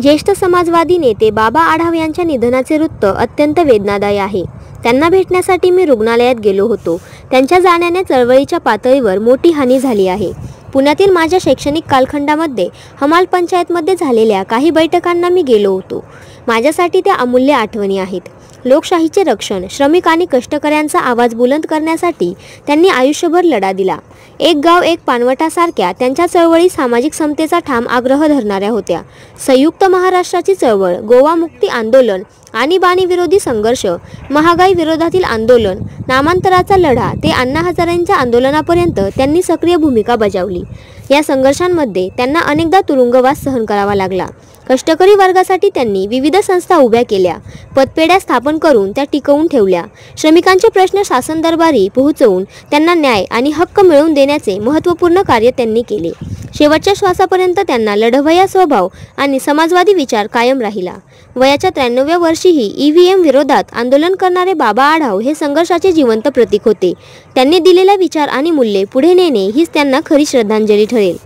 ज्येष्ठ समाजवादी नेते बाबा आढाव यांच्या निधनाचे वृत्त अत्यंत वेदनादायी आहे। त्यांना भेटण्यासाठी मी रुग्णालयात गेलो होतो। त्यांच्या जाण्याने चळवळीच्या पातळीवर मोठी हानी झाली आहे। पुण्यातील माझ्या शैक्षणिक कालखंडामध्ये हमाल पंचायतमध्ये झालेल्या काही बैठकांना मी गेलो होतो। माझ्यासाठी त्या अमूल्य आठवणी आहेत। लोकशाहीचे रक्षण, श्रमिक आणि कष्टकऱ्यांचा आवाज बुलंद करण्यासाठी त्यांनी आयुष्यभर लढा दिला। एक गाव एक पानवटासारख्या त्यांच्या चळवळी सामाजिक समतेचा ठाम आग्रह धरणाऱ्या होत्या। संयुक्त महाराष्ट्राची चळवळ, गोवा मुक्ती आंदोलन, आणीबाणी विरोधी संघर्ष, महागाई विरोधातील आंदोलन, नामांतराचा लढा ते अण्णा हजारेंच्या आंदोलनापर्यंत त्यांनी सक्रिय भूमिका बजावली। या संघर्षांमध्ये त्यांना अनेकदा तुरुंगवास सहन करावा लागला। कष्टकरी वर्गासाठी त्यांनी विविध संस्था उभ्या केल्या, पतपेढ्या स्थापन करून त्या टिकवून ठेवल्या। श्रमिकांचे प्रश्न शासन दरबारी पोहोचवून त्यांना न्याय आणि हक्क मिळवून देण्याचे महत्त्वपूर्ण कार्य त्यांनी केले। शेवटच्या श्वासापर्यंत त्यांना लढवय्या स्वभाव आणि समाजवादी विचार कायम राहिला। वयाच्या 93व्या वर्षीही EVM विरोधात आंदोलन करणारे बाबा आढाव हे संघर्षाचे जिवंत प्रतीक होते। त्यांनी दिलेला विचार आणि मूल्ये पुढे नेणे हीच त्यांना खरी श्रद्धांजली ठरेल।